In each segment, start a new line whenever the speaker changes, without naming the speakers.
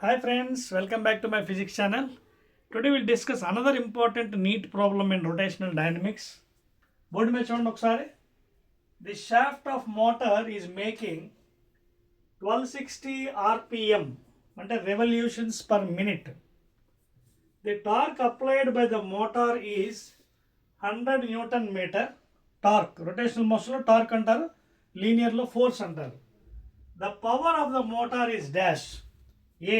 Hi friends, welcome back to my physics channel. Today we'll discuss another important NEET problem in rotational dynamics. Board mein chudandi okkasari. The shaft of motor is making 1260 rpm ante revolutions per minute. The torque applied by the motor is 100 Newton meter. Torque, rotational motion lo torque antaru, linear lo force antaru. The power of the motor is dash. A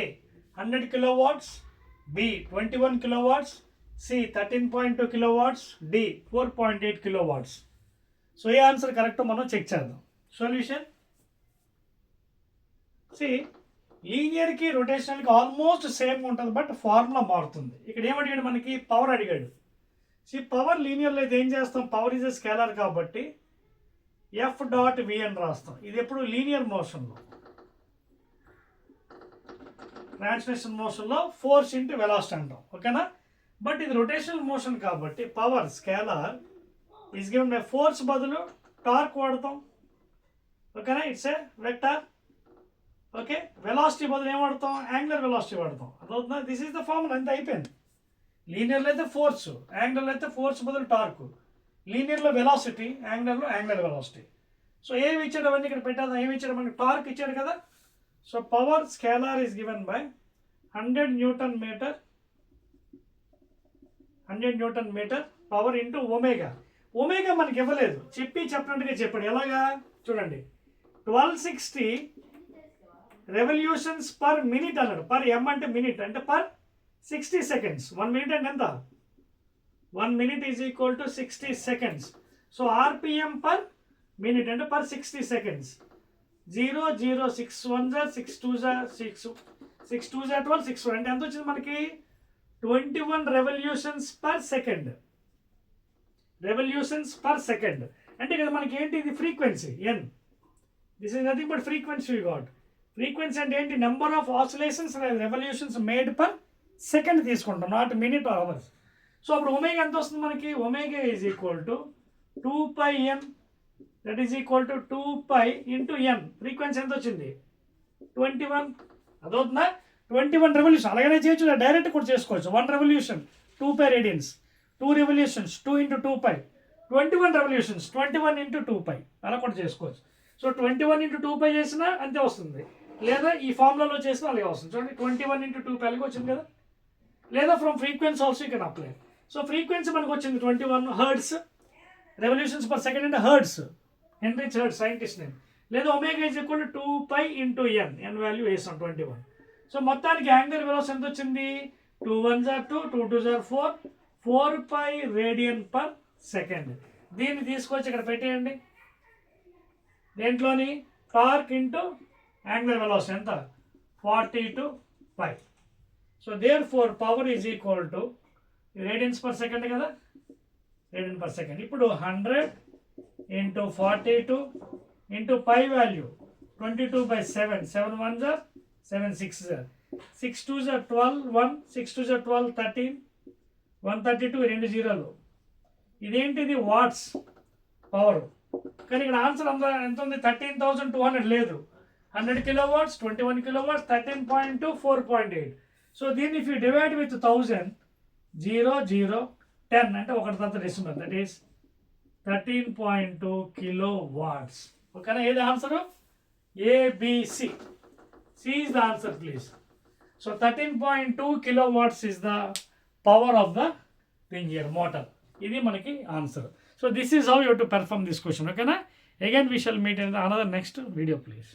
100 kilowatts, B 21 kilowatts, C 13.2 kilowatts, D 4.8 kilowatts. So A answer correct మనం check చేద్దాం. Solution see లీనియర్కి రొటేషనల్కి almost same ఉంటుంది, but formula మారుతుంది. ఇక్కడ ఏమడిగాడు, మనకి power అడిగాడు. C power లీనియర్లో అయితే ఏం చేస్తాం, పవర్ ఇస్ ఎ స్కేలర్ కాబట్టి ఎఫ్ డాట్ వి అని రాస్తాం. ఇది ఎప్పుడు లీనియర్ మోషన్లో, ట్రాన్స్లేషన్ మోషన్లో ఫోర్స్ ఇంటూ వెలాసిటీ అంటాం, ఓకేనా. బట్ ఇది రొటేషనల్ మోషన్ కాబట్టి power scalar is given by force బదులు టార్క్ వాడతాం, ఓకేనా. It's a vector. Okay, velocity బదులు ఏం వాడతాం, యాంగులర్ వెలాసిటీ వాడతాం. అదవుతుందా? దిస్ ఈజ్ ద ఫార్ములా, అంత అయిపోయింది. లీనియర్లో అయితే ఫోర్స్, యాంగులర్లో అయితే ఫోర్స్ బదులు టార్క్, లీనియర్లో వెలాసిటీ, యాంగులర్లో యాంగులర్ వెలాసిటీ. సో ఏమి ఇచ్చాడు అవన్నీ ఇక్కడ పెట్టాను. ఏమి ఇచ్చాడు, మనకి టార్క్ ఇచ్చాడు కదా. So power scalar is given by 100 Newton meter, 100 Newton meter power into omega. Omega మనకి ఇవ్వలేదు, చెప్పినట్టుగా చెప్పాడు. ఎలాగా చూడండి, 1260 రెవల్యూషన్స్ పర్ మినిట్ అన్నాడు. పర్ ఎం అంటే మినిట్, అంటే పర్ 60 seconds. 1 minute అంటే ఎంత, 1 minute is equal to 60 seconds. So RPM per minute అంటే పర్ 60 seconds. 0 0 6 1 6 2 6 6 2 12 6 4 అంటే ఎంత వచ్చింది మనకి, 21 revolutions per second. Revolutions per second అంటే ఇక్కడ మనకి ఏంటి, ఇది frequency N. This is nothing but frequency you got. Frequency అంటే ఏంటి, number of oscillations revolutions made per second తీసుకుంటాం, not minute or hours. So అప్పుడు ఒమేగా ఎంత వస్తుంది మనకి, omega is equal to 2πn, that is equal to 2π into N. Frequency ఎంత వచ్చింది, 21. అదవుతుందా, 21 రెవల్యూషన్. అలాగనే చేయొచ్చు, డైరెక్ట్ కూడా చేసుకోవచ్చు. 1 revolution 2π radians, 2 revolutions 2 into 2π, 21 revolutions 21 into 2π, అలా కూడా చేసుకోవచ్చు. సో 21 ఇంటూ 2π చేసినా అంతే వస్తుంది, లేదా ఈ ఫార్ములాలో చేసినా అలాగే వస్తుంది. చూడండి, 21 ఇంటూ 2π అలాగే వచ్చింది కదా. లేదా from frequency also you can apply. So frequency మనకు వచ్చింది 21 హర్ట్స్, రెవల్యూషన్స్ పర్ సెకండ్ అంటే hertz, Heinrich Hertz scientist name. లేదా omega is equal to 2π into N, N value వేసాం 21. సో మొత్తానికి యాంగులర్ వెలాసిటీ ఎంత వచ్చింది, 2 1 2 2 2 4 4π రేడియన్ పర్ సెకండ్. దీన్ని తీసుకొచ్చి ఇక్కడ పెట్టేయండి. దేంట్లోని టార్క్ ఇంటూ యాంగులర్ వెలాసిటీ ఎంత, 42π. So therefore power is equal to radians per second కదా, రేడియన్ పర్ సెకండ్. ఇప్పుడు 100 ఇంటూ 42 ఇంటూ పై వాల్యూ 22/7, 7 1 7 6 6 2 12 1 6 2 12 13 132, 2 జీరోలు. ఇదేంటిది వాట్స్ పవర్. కానీ ఇక్కడ ఆన్సర్ ఎంత ఉంది, 13,200 లేదు. 100 kilowatts, 21 kilowatts, 13.2, 4.8. సో దీన్ని ఇఫ్ యూ డివైడ్ విత్ 1000, 0 0 10 అంటే ఒకటి తర్వాత డెసిమల్, దట్ ఈస్ 13.2 kilowatts. ఓకేనా, ఏది answer, A B C. C is the answer please. So 13.2 kilowatts is the power of the thing here, motor. ఇది మనకి answer. So this is how you to perform this question. ఓకేనా, again we shall meet in another next video please.